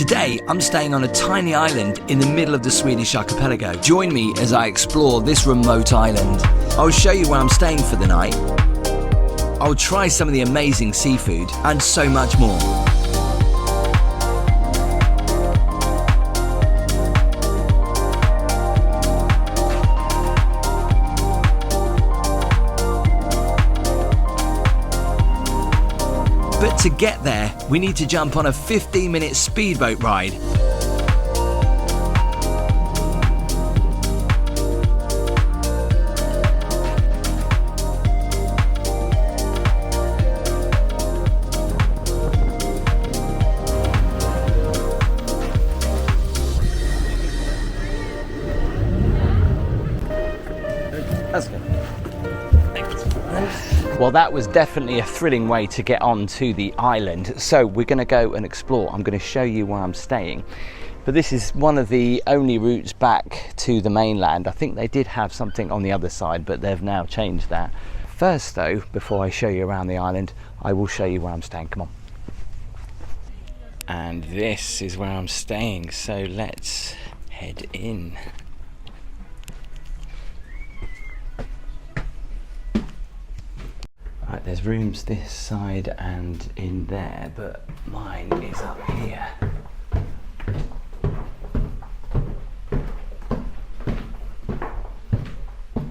Today, I'm staying on a tiny island in the middle of the Swedish archipelago. Join me as I explore this remote island. I'll show you where I'm staying for the night. I'll try some of the amazing seafood and so much more. But to get there, we need to jump on a 15-minute speedboat ride. That's good. Well, that was definitely a thrilling way to get on to the island. So we're going to go and explore. I'm going to show you where I'm staying. But this is one of the only routes back to the mainland. I think they did have something on the other side, but they've now changed that. First though, before I show you around the island, I will show you where I'm staying. Come on. And this is where I'm staying. So let's head in. Right, there's rooms this side and in there, but mine is up here.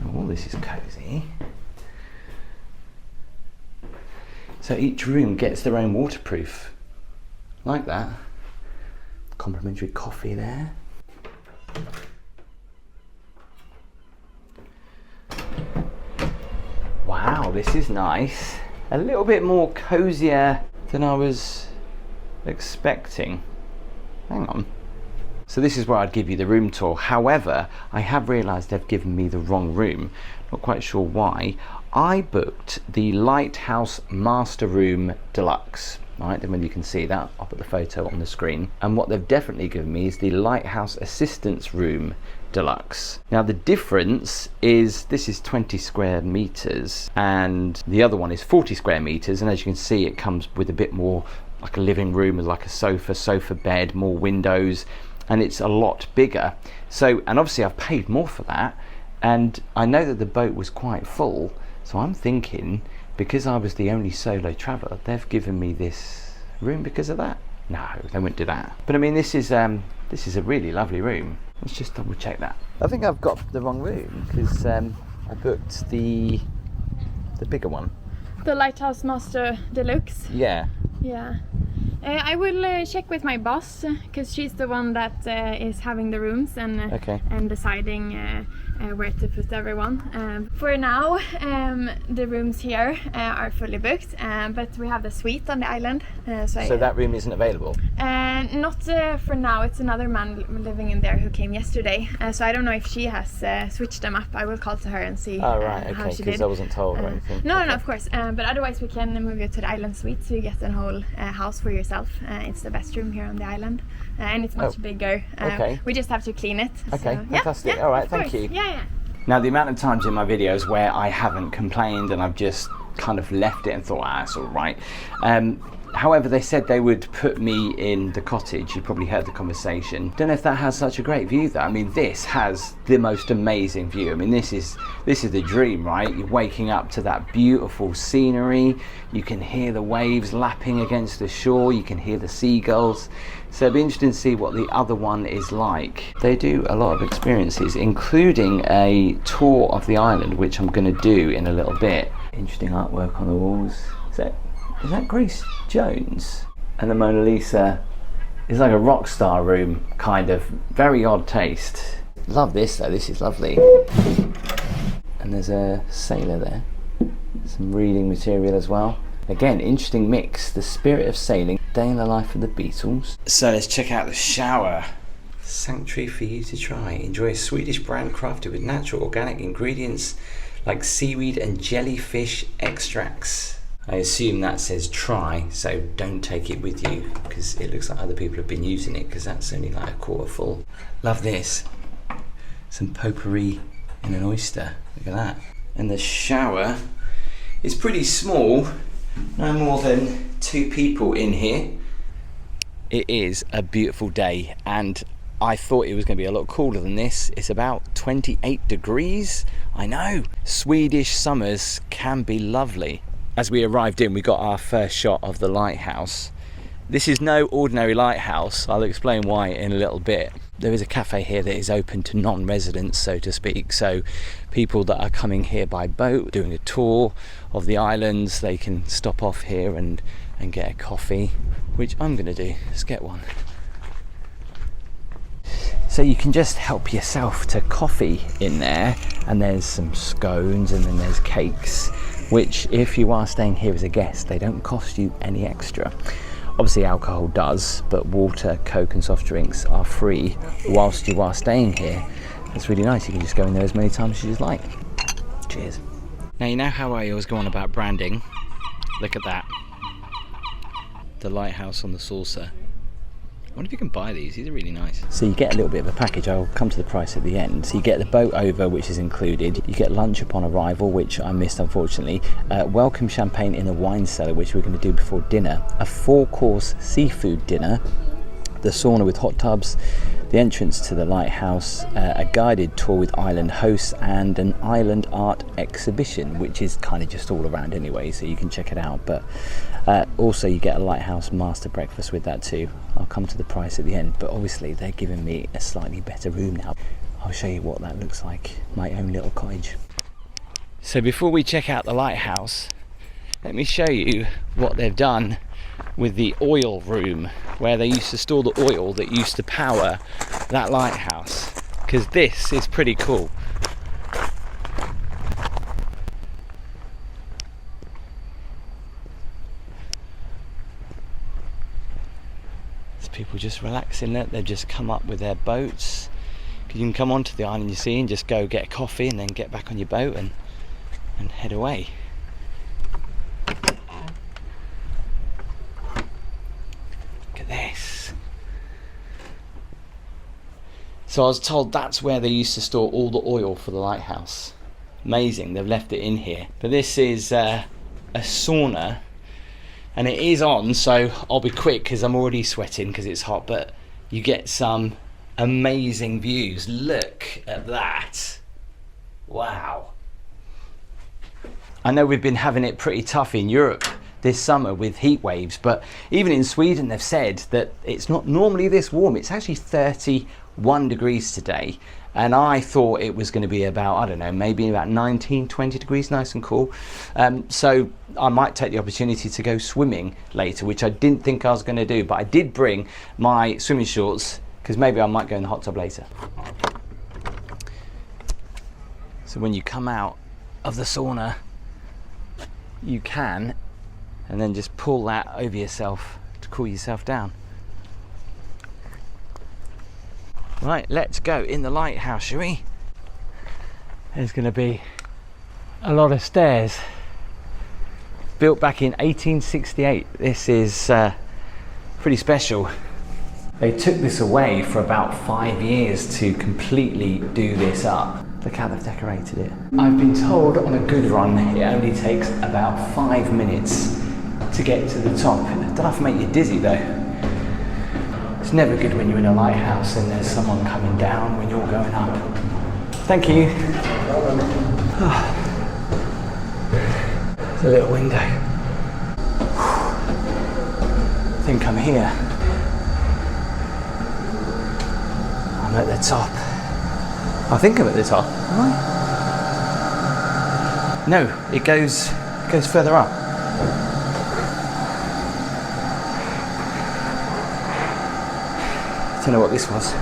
Oh, this is cosy. So each room gets their own waterproof, like that. Complimentary coffee there. Wow, this is nice. A little bit more cozier than I was expecting. Hang on. So this is where I'd give you the room tour. However, I have realised they've given me the wrong room. Not quite sure why. I booked the Lighthouse Master Room Deluxe. Right, then when you can see that, I'll put the photo on the screen. And what they've definitely given me is the Lighthouse Assistance Room Deluxe. Now the difference is this is 20 square meters and the other one is 40 square meters, and as you can see it comes with a bit more like a living room with like a sofa bed, more windows, and it's a lot bigger. So, and obviously I've paid more for that, and I know that the boat was quite full, so I'm thinking because I was the only solo traveller, they've given me this room because of that. No, they wouldn't do that. But I mean, this is a really lovely room. Let's just double check that. I think I've got the wrong room because I booked the bigger one. The Lighthouse Master Deluxe? Yeah. Yeah. I will check with my boss because she's the one that is having the rooms and and deciding where to put everyone. For now, the rooms here are fully booked, but we have the suite on the island. So that room isn't available? Not for now. It's another man living in there who came yesterday. So I don't know if she has switched them up. I will call to her and see how she did. Because I wasn't told or anything. No, of course. But otherwise we can move you to the island suite so you get the whole house for yourself. It's the best room here on the island, and it's much bigger. We just have to clean it. Okay, so, fantastic. Yeah, all right, thank you. Yeah. Now the amount of times in my videos where I haven't complained and I've just kind of left it and thought, it's all right. However, they said they would put me in the cottage. You probably heard the conversation. Don't know if that has such a great view though. I mean, this has the most amazing view. I mean, this is the dream, right? You're waking up to that beautiful scenery. You can hear the waves lapping against the shore. You can hear the seagulls. So it'll be interesting to see what the other one is like. They do a lot of experiences, including a tour of the island, which I'm going to do in a little bit. Interesting artwork on the walls. Is that Grace Jones? And the Mona Lisa is like a rock star room, kind of. Very odd taste. Love this though, this is lovely. And there's a sailor there. Some reading material as well. Again, interesting mix. The spirit of sailing, day in the life of the Beatles. So let's check out the shower. Sanctuary for you to try. Enjoy a Swedish brand crafted with natural organic ingredients like seaweed and jellyfish extracts. I assume that says try, so don't take it with you because it looks like other people have been using it because that's only like a quarter full. Love this. Some potpourri in an oyster. Look at that. And the shower is pretty small. No more than 2 people in here. It is a beautiful day, and I thought it was going to be a lot cooler than this. It's about 28 degrees. I know, Swedish summers can be lovely. As we arrived in, we got our first shot of the lighthouse. This is no ordinary lighthouse. I'll explain why in a little bit. There is a cafe here that is open to non-residents, so to speak. So people that are coming here by boat, doing a tour of the islands, they can stop off here and get a coffee, which I'm gonna do. Let's get one. So you can just help yourself to coffee in there, and there's some scones and then there's cakes, which if you are staying here as a guest, they don't cost you any extra. Obviously alcohol does, but water, Coke and soft drinks are free whilst you are staying here. It's really nice. You can just go in there as many times as you just like. Cheers. Now you know how I always go on about branding. Look at that. The lighthouse on the saucer. I wonder if you can buy these. These are really nice. So you get a little bit of a package. I'll come to the price at the end. So you get the boat over, which is included. You get lunch upon arrival, which I missed unfortunately. Welcome champagne in a wine cellar, which we're going to do before dinner. A 4-course seafood dinner. The sauna with hot tubs. The entrance to the lighthouse. A guided tour with island hosts, and an island art exhibition, which is kind of just all around anyway, so you can check it out. But also you get a lighthouse master breakfast with that too. I'll come to the price at the end, but obviously they're giving me a slightly better room now. I'll show you what that looks like, my own little cottage. So before we check out the lighthouse, let me show you what they've done with the oil room, where they used to store the oil that used to power that lighthouse, because this is pretty cool. People just relaxing there. They've just come up with their boats. You can come onto the island, you see, and just go get a coffee and then get back on your boat and head away. Look at this. So I was told that's where they used to store all the oil for the lighthouse. Amazing, they've left it in here. But this is a sauna. And it is on, so I'll be quick because I'm already sweating because it's hot, but you get some amazing views. Look at that. Wow. I know we've been having it pretty tough in Europe this summer with heat waves, but even in Sweden they've said that it's not normally this warm. It's actually 31 degrees today. And I thought it was going to be about, I don't know, maybe about 19, 20 degrees, nice and cool. So I might take the opportunity to go swimming later, which I didn't think I was going to do, but I did bring my swimming shorts because maybe I might go in the hot tub later. So when you come out of the sauna, you can, and then just pull that over yourself to cool yourself down. Right, let's go in the lighthouse, shall we? There's going to be a lot of stairs. Built back in 1868. This is pretty special. They took this away for about 5 years to completely do this up. Look how they've decorated it. I've been told on a good run it only takes about 5 minutes to get to the top. It doesn't have to make you dizzy though. It's never good when you're in a lighthouse and there's someone coming down when you're going up. Thank you. There's a little window. I think I'm here. I'm at the top. I think I'm at the top, am I? No, it goes further up. I don't know what this was.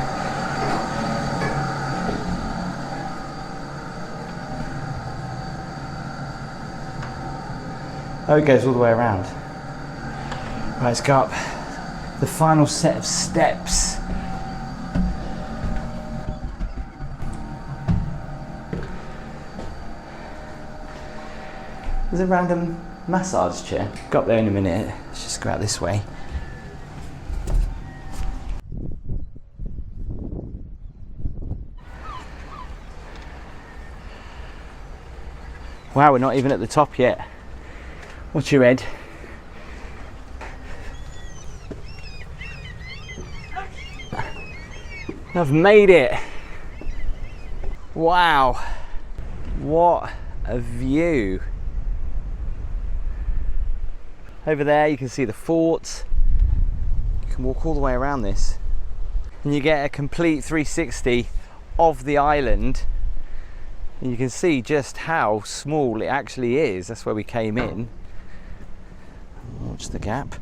Oh, it goes all the way around. Right, let's go up the final set of steps. There's a random massage chair. Got there in a minute. Let's just go out this way. Wow, we're not even at the top yet. Watch your head. I've made it. Wow, what a view. Over there you can see the fort. You can walk all the way around this and you get a complete 360 of the island, and you can see just how small it actually is. That's where we came in. Watch the gap.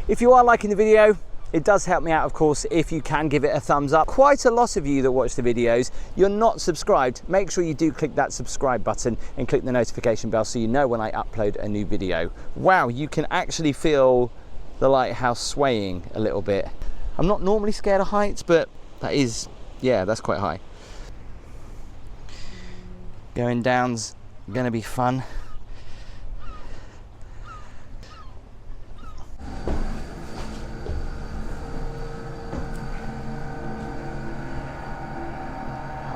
If you are liking the video, it does help me out, of course, if you can give it a thumbs up. Quite a lot of you that watch the videos, you're not subscribed. Make sure you do click that subscribe button and click the notification bell so you know when I upload a new video. Wow, you can actually feel the lighthouse swaying a little bit. I'm not normally scared of heights, but that is, yeah, that's quite high. Going down's gonna be fun.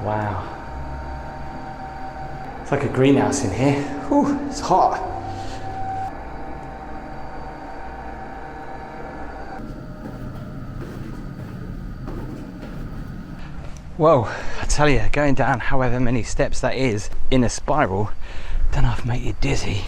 Wow. It's like a greenhouse in here. Whew, it's hot. Whoa, I tell you, going down however many steps that is in a spiral, don't know if it made you dizzy.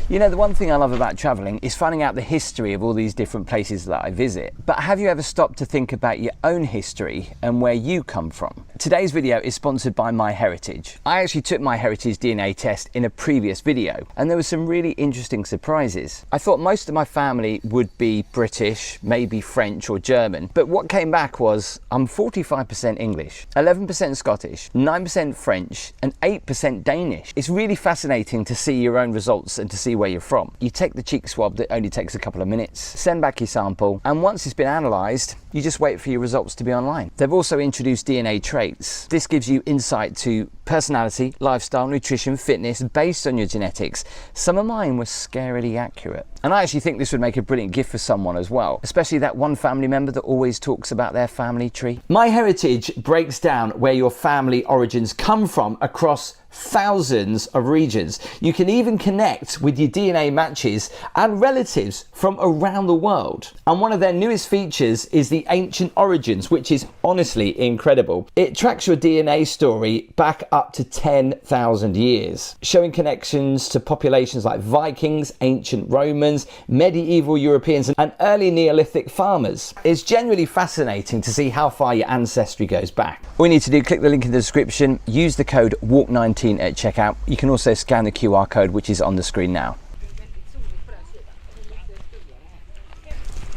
You know, the one thing I love about traveling is finding out the history of all these different places that I visit. But have you ever stopped to think about your own history and where you come from? Today's video is sponsored by MyHeritage. I actually took MyHeritage DNA test in a previous video, and there were some really interesting surprises. I thought most of my family would be British, maybe French or German, but what came back was I'm 45% English, 11% Scottish, 9% French, and 8% Danish. It's really fascinating to see your own results and to see where you're from. You take the cheek swab that only takes a couple of minutes, send back your sample, and once it's been analysed, you just wait for your results to be online. They've also introduced DNA traits. This gives you insight to personality, lifestyle, nutrition, fitness based on your genetics. Some of mine were scarily accurate. And I actually think this would make a brilliant gift for someone as well, especially that one family member that always talks about their family tree. MyHeritage breaks down where your family origins come from across thousands of regions. You can even connect with your DNA matches and relatives from around the world. And one of their newest features is the Ancient Origins, which is honestly incredible. It tracks your DNA story back up to 10,000 years, showing connections to populations like Vikings, ancient Romans, medieval Europeans, and early Neolithic farmers. It's genuinely fascinating to see how far your ancestry goes back. All you need to do, click the link in the description, use the code WALK19 at checkout. You can also scan the QR code which is on the screen now.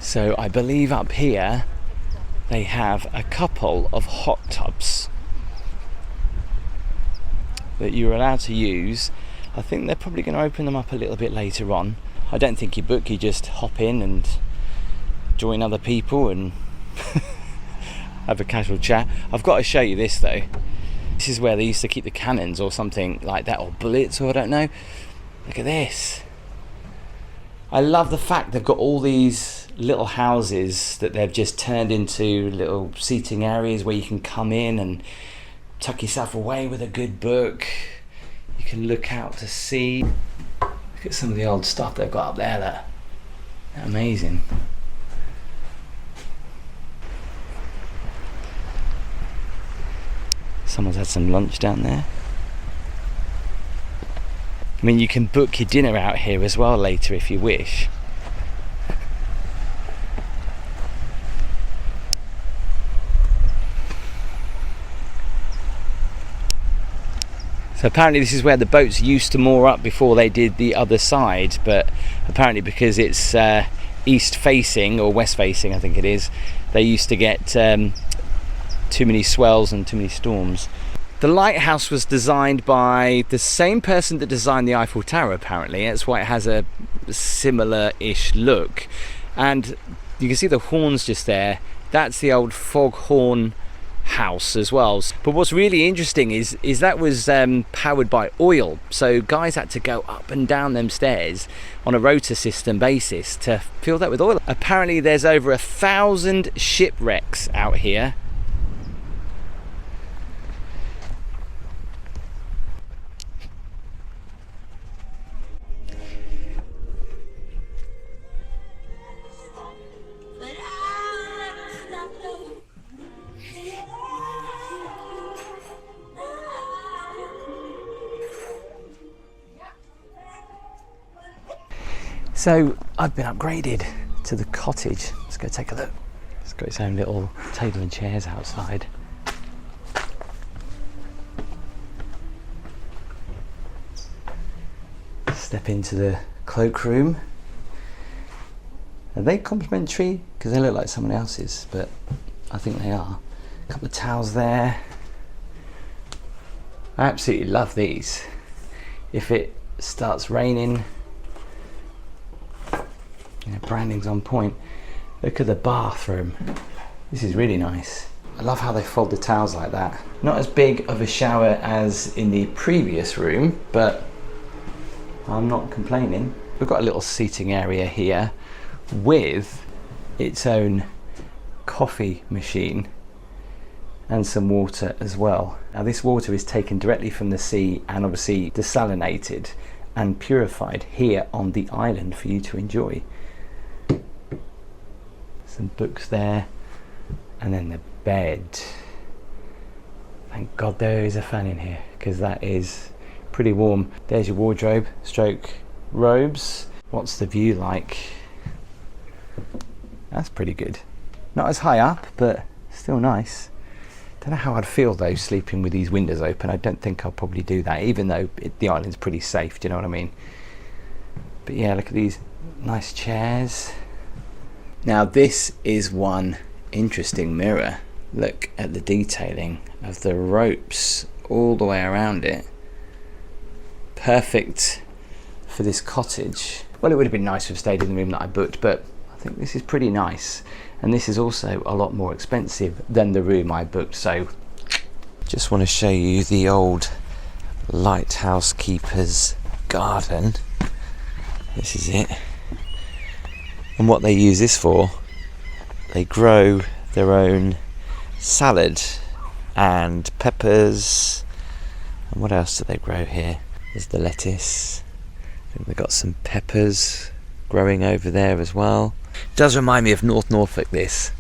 So I believe up here they have a couple of hot tubs that you're allowed to use. I think they're probably going to open them up a little bit later on. I don't think you book, you just hop in and join other people and have a casual chat. I've got to show you this though. This is where they used to keep the cannons or something like that, or bullets, or I don't know. Look at this. I love the fact they've got all these little houses that they've just turned into little seating areas where you can come in and tuck yourself away with a good book. You can look out to sea. Look at some of the old stuff they've got up there. That amazing. Someone's had some lunch down there. I mean, you can book your dinner out here as well later if you wish. So apparently this is where the boats used to moor up before they did the other side, but apparently because it's east facing or west facing, I think it is, they used to get too many swells and too many storms. The lighthouse was designed by the same person that designed the Eiffel Tower, apparently. That's why it has a similar-ish look. And you can see the horns just there. That's the old foghorn house as well. But what's really interesting is that was powered by oil. So guys had to go up and down them stairs on a rotor system basis to fill that with oil. Apparently there's over 1,000 shipwrecks out here. So I've been upgraded to the cottage. Let's go take a look. It's got its own little table and chairs outside. Step into the cloakroom. Are they complimentary? Because they look like someone else's, but I think they are. A couple of towels there. I absolutely love these. If it starts raining, you know, branding's on point. Look at the bathroom. This is really nice. I love how they fold the towels like that. Not as big of a shower as in the previous room, but I'm not complaining. We've got a little seating area here with its own coffee machine and some water as well. Now this water is taken directly from the sea and obviously desalinated and purified here on the island for you to enjoy. Some books there, and then the bed. Thank God there is a fan in here, because that is pretty warm. There's your wardrobe stroke robes. What's the view like? That's pretty good. Not as high up, but still nice. Don't know how I'd feel though sleeping with these windows open. I don't think I'll probably do that, even though the island's pretty safe, do you know what I mean? But yeah, look at these nice chairs. Now this is one interesting mirror. Look at the detailing of the ropes all the way around it. Perfect for this cottage. Well, it would have been nice to have stayed in the room that I booked, but I think this is pretty nice. And this is also a lot more expensive than the room I booked, so just want to show you the old lighthouse keeper's garden. This is it. And what they use this for, they grow their own salad and peppers. And what else do they grow here? There's the lettuce. I think they've got some peppers growing over there as well. It does remind me of North Norfolk, this.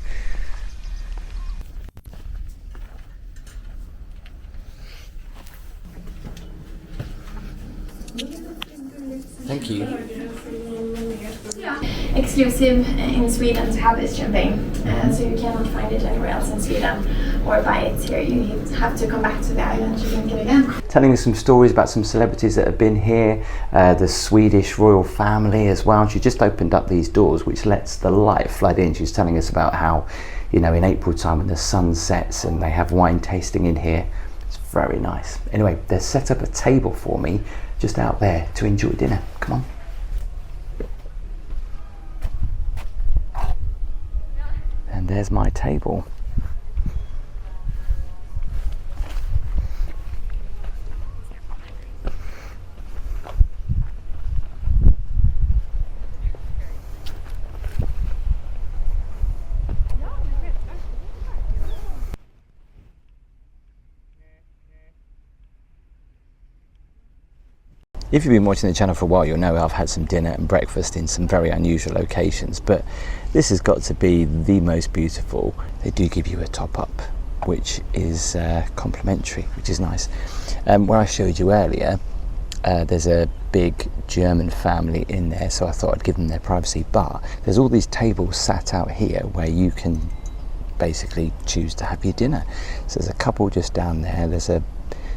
Thank you. Exclusive in Sweden to have this champagne, so you cannot find it anywhere else in Sweden or buy it here. You have to come back to the island to drink it again. Telling us some stories about some celebrities that have been here, the Swedish royal family as well. She just opened up these doors which lets the light flood in. She's telling us about how, you know, in April time when the sun sets and they have wine tasting in here. It's very nice. Anyway, they've set up a table for me just out there to enjoy dinner. Come on. And there's my table. If you've been watching the channel for a while, you'll know I've had some dinner and breakfast in some very unusual locations, but this has got to be the most beautiful. They do give you a top-up, which is complimentary, which is nice. Where I showed you earlier, there's a big German family in there, so I thought I'd give them their privacy, but there's all these tables sat out here where you can basically choose to have your dinner. So there's a couple just down there, there's a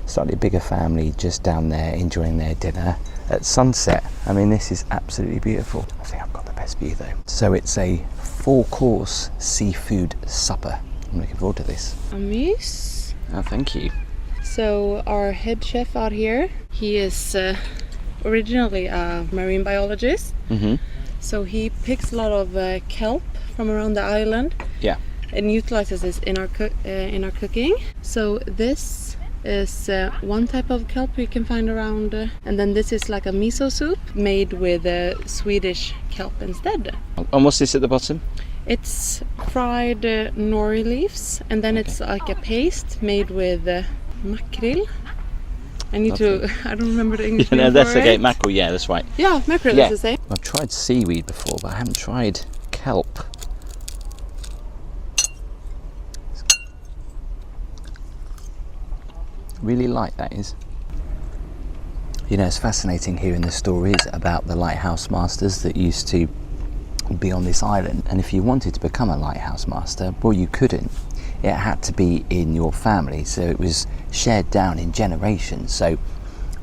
slightly bigger family just down there enjoying their dinner at sunset. I mean, this is absolutely beautiful. I think I've got the best view though. So it's a 4-course seafood supper. I'm looking forward to this. Amuse. Oh, thank you. So our head chef out here, he is originally a marine biologist. So he picks a lot of kelp from around the island. Yeah. And utilizes this in our cooking. So this is one type of kelp you can find around, and then this is like a miso soup made with Swedish kelp instead. And what's this at the bottom? It's fried nori leaves, and then it's like a paste made with mackerel. I need to, I don't remember the English name that's for okay, it. mackerel, yeah, that's right. Yeah, mackerel is the same. I've tried seaweed before, but I haven't tried kelp. Really light, that is. You know, it's fascinating hearing the stories about the lighthouse masters that used to be on this island. And if you wanted to become a lighthouse master, well, you couldn't. It had to be in your family, so it was shared down in generations. So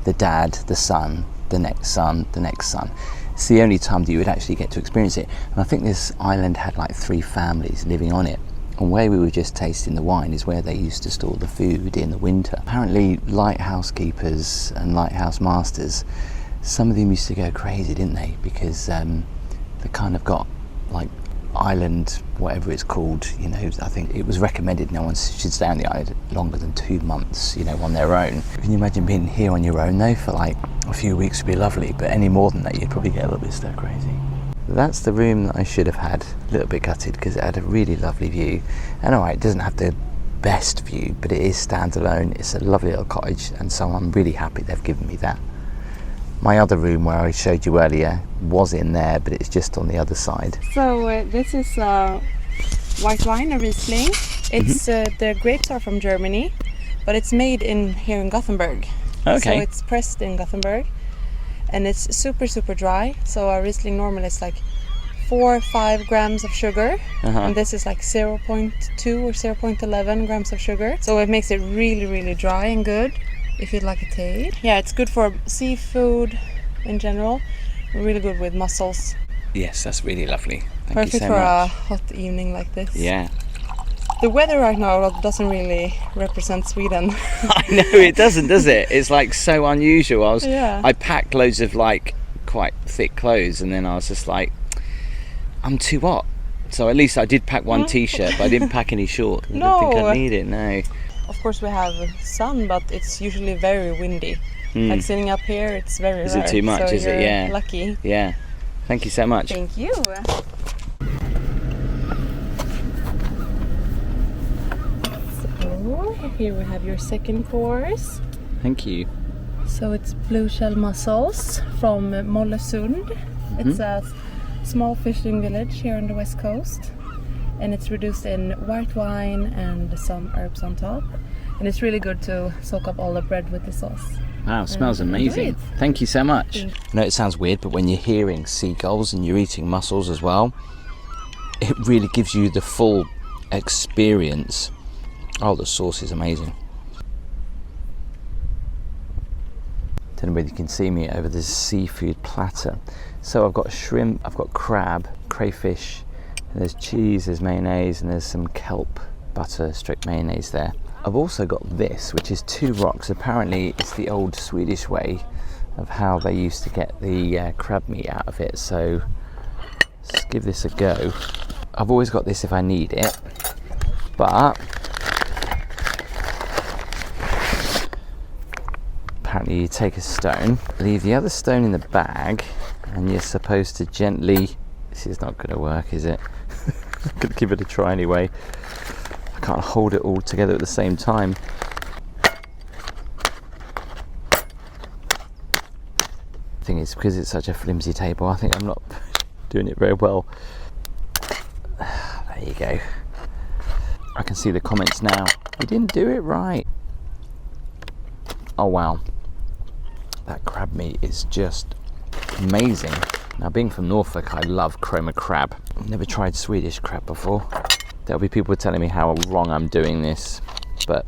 the dad, the son, the next son, the next son. It's the only time that you would actually get to experience it. And I think this island had like 3 families living on it. And where we were just tasting the wine is where they used to store the food in the winter. Apparently lighthouse keepers and lighthouse masters, some of them used to go crazy, didn't they? Because they kind of got like island, whatever it's called, you know, I think it was recommended no one should stay on the island longer than 2 months, you know, on their own. Can you imagine being here on your own though for like a few weeks would be lovely, but any more than that you'd probably get a little bit stir crazy. That's the room that I should have had, a little bit gutted because it had a really lovely view. And alright, it doesn't have the best view, but it is standalone. It's a lovely little cottage, and so I'm really happy they've given me that. My other room where I showed you earlier was in there, but it's just on the other side. So this is white wine, a Riesling. It's the grapes are from Germany, but it's made here in Gothenburg. Okay. So it's pressed in Gothenburg, and it's super dry. So a Riesling normally is like 4 or 5 grams of sugar, and this is like 0.2 or 0.11 grams of sugar. So it makes it really dry and good. If you'd like a taste. Yeah, it's good for seafood in general. Really good with mussels. Yes, that's really lovely. Thank Perfect you so for much. a hot evening like this. Yeah. The weather right now doesn't really represent Sweden. I know it doesn't, does it? It's like so unusual. I packed loads of like quite thick clothes, and then I was just like, I'm too hot. So at least I did pack one t-shirt, but I didn't pack any shorts. I don't think I need it, no. Of course we have sun, but it's usually very windy. Like sitting up here, it's very rare. Is it too much, so is it? Yeah. Lucky. Yeah. Thank you so much. Thank you. So here we have your second course. Thank you. So it's blue shell mussels from Mollösund. It's a small fishing village here on the west coast. And it's reduced in white wine and some herbs on top. And it's really good to soak up all the bread with the sauce. Wow, smells amazing. Thank you so much. I know it sounds weird, but when you're hearing seagulls and you're eating mussels as well, it really gives you the full experience. Oh, the sauce is amazing. Don't know whether you can see me over this seafood platter. So I've got shrimp, I've got crab, crayfish, and there's cheese, there's mayonnaise, and there's some kelp butter straight mayonnaise there. I've also got this, which is 2 rocks. Apparently it's the old Swedish way of how they used to get the crab meat out of it. So let's give this a go. I've always got this if I need it, but apparently you take a stone, leave the other stone in the bag, and you're supposed to gently, this is not going to work, is it? I'm going to give it a try anyway. I can't hold it all together at the same time. Thing is, because it's such a flimsy table, I think I'm not doing it very well. There you go. I can see the comments now. You didn't do it right. Oh wow. That crab meat is just amazing. Now, being from Norfolk, I love chroma crab. I've never tried Swedish crab before. There'll be people telling me how wrong I'm doing this, but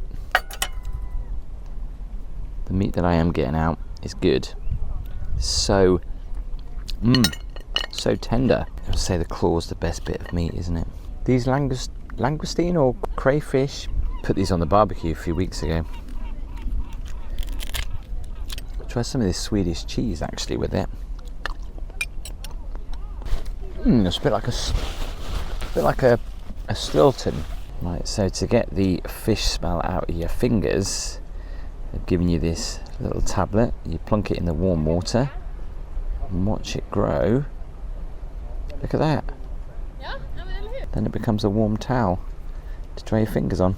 the meat that I am getting out is good. So tender. I would say the claw's the best bit of meat, isn't it? These langoustine or crayfish, put these on the barbecue a few weeks ago. Try some of this Swedish cheese actually with it. It's a bit like a Stilton. Right, so to get the fish smell out of your fingers, they've given you this little tablet. You plunk it in the warm water and watch it grow. Look at that. Then it becomes a warm towel to dry your fingers on.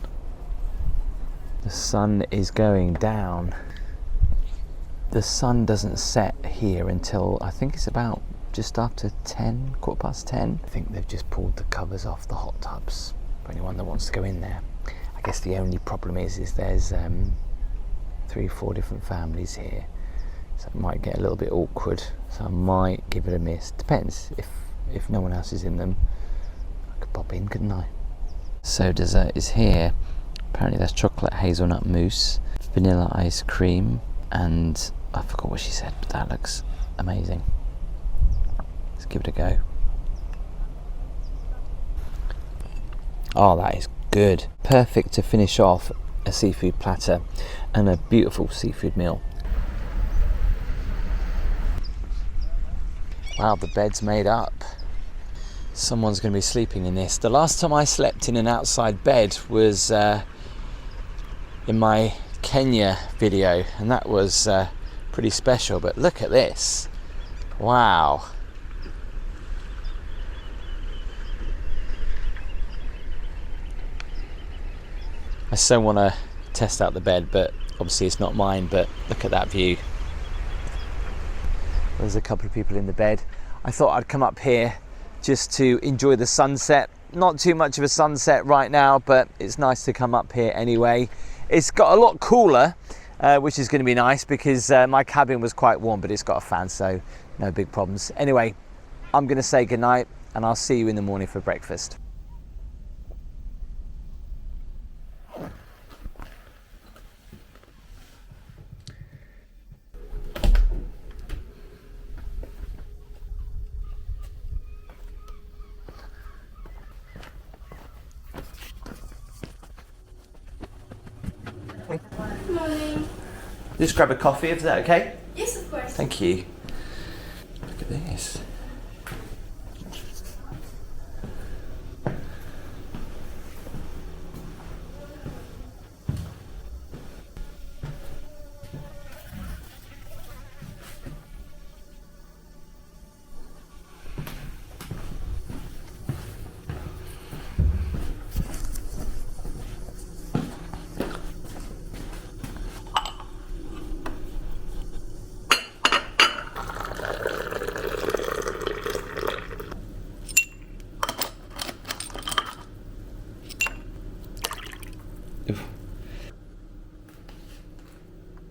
The sun is going down. The sun doesn't set here until I think it's about just after 10, 10:15. I think they've just pulled the covers off the hot tubs for anyone that wants to go in there. I guess the only problem is there's 3 or 4 different families here so it might get a little bit awkward, so I might give it a miss. Depends, if no one else is in them, I could pop in, couldn't I? So dessert is here. Apparently that's chocolate hazelnut mousse, vanilla ice cream, and I forgot what she said, but that looks amazing. Let's give it a go. Oh, that is good. Perfect to finish off a seafood platter and a beautiful seafood meal. Wow, the bed's made up. Someone's going to be sleeping in this. The last time I slept in an outside bed was in my Kenya video, and that was pretty special, but look at this. Wow. I so want to test out the bed, but obviously it's not mine, but look at that view. There's a couple of people in the bed. I thought I'd come up here just to enjoy the sunset. Not too much of a sunset right now, but it's nice to come up here anyway. It's got a lot cooler, which is going to be nice because my cabin was quite warm, but it's got a fan, so no big problems. Anyway, I'm going to say goodnight, and I'll see you in the morning for breakfast. Good morning. Just grab a coffee, is that okay? Yes, of course. Thank you. Look at this.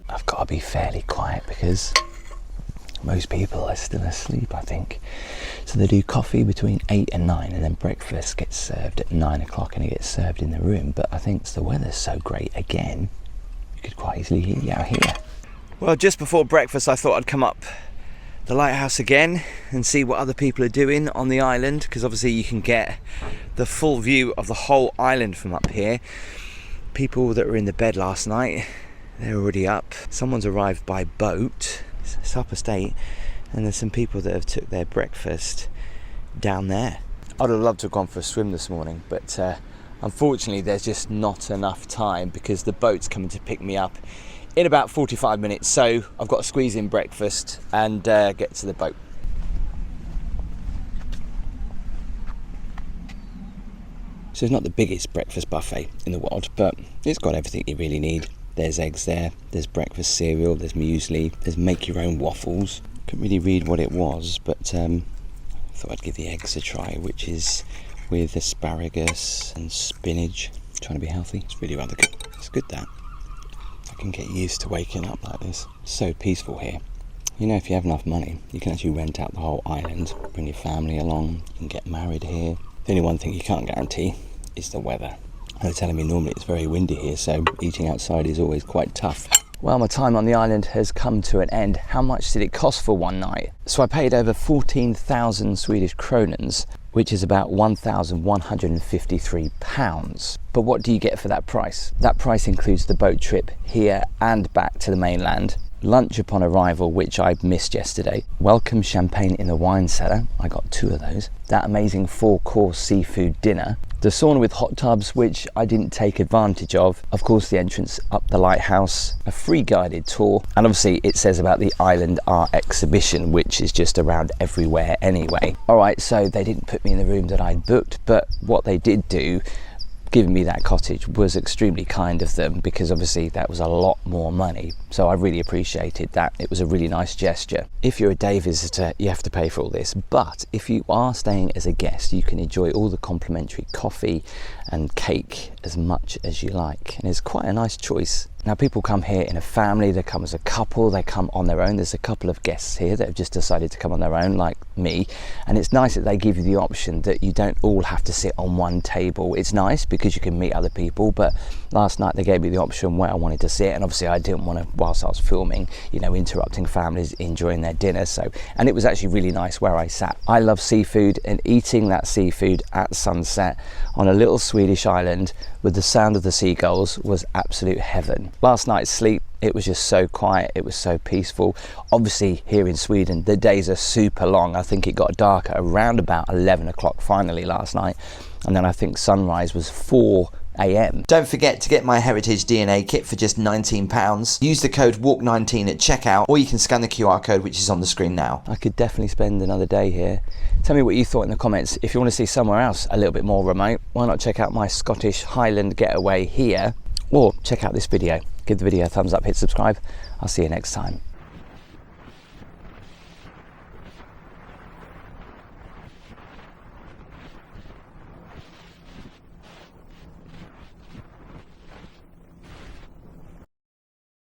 I've got to be fairly quiet because most people are still asleep, I think. So they do coffee between 8 and 9, and then breakfast gets served at 9 o'clock and it gets served in the room. But I think the weather's so great again, you could quite easily hear you out here. Well, just before breakfast I thought I'd come up the lighthouse again and see what other people are doing on the island, because obviously you can get the full view of the whole island from up here. People that were in the bed last night, they're already up. Someone's arrived by boat, it's up estate, and there's some people that have took their breakfast down there. I'd have loved to have gone for a swim this morning, but unfortunately there's just not enough time because the boat's coming to pick me up in about 45 minutes, so I've got to squeeze in breakfast and get to the boat. So it's not the biggest breakfast buffet in the world, but it's got everything you really need. There's eggs there, there's breakfast cereal, there's muesli, there's make your own waffles. Couldn't really read what it was, but thought I'd give the eggs a try, which is with asparagus and spinach. Trying to be healthy. It's really rather good. It's good that. I can get used to waking up like this. So peaceful here. You know, if you have enough money, you can actually rent out the whole island, bring your family along, you can get married here. The only one thing you can't guarantee is the weather. They're telling me normally it's very windy here, so eating outside is always quite tough. Well, my time on the island has come to an end. How much did it cost for one night? So I paid over 14,000 Swedish kronors, which is about £1,153. But what do you get for that price? That price includes the boat trip here and back to the mainland, lunch upon arrival, which I missed yesterday, welcome champagne in the wine cellar, I got 2 of those, that amazing 4-course seafood dinner, the sauna with hot tubs, which I didn't take advantage of course the entrance up the lighthouse, a free guided tour, and obviously it says about the island art exhibition, which is just around everywhere anyway. Alright, so they didn't put me in the room that I'd booked, but what they did do, giving me that cottage, was extremely kind of them, because obviously that was a lot more money, so I really appreciated that. It was a really nice gesture. If you're a day visitor, you have to pay for all this, but if you are staying as a guest, you can enjoy all the complimentary coffee and cake as much as you like, and it's quite a nice choice. Now people come here in a family, they come as a couple, they come on their own. There's a couple of guests here that have just decided to come on their own, like me, and it's nice that they give you the option that you don't all have to sit on one table. It's nice because you can meet other people, but last night they gave me the option where I wanted to sit, and obviously I didn't want to, whilst I was filming, you know, interrupting families enjoying their dinner. So, and it was actually really nice where I sat. I love seafood, and eating that seafood at sunset on a little Swedish island with the sound of the seagulls was absolute heaven. Last night's sleep, it was just so quiet, it was so peaceful. Obviously here in Sweden the days are super long. I think it got dark at around about 11 o'clock finally last night, and then I think sunrise was 4 AM. Don't forget to get my Heritage DNA kit for just £19. Use the code WALK19 at checkout, or you can scan the QR code which is on the screen now. I could definitely spend another day here. Tell me what you thought in the comments. If you want to see somewhere else a little bit more remote, why not check out my Scottish Highland getaway here, or check out this video. Give the video a thumbs up, hit subscribe. I'll see you next time.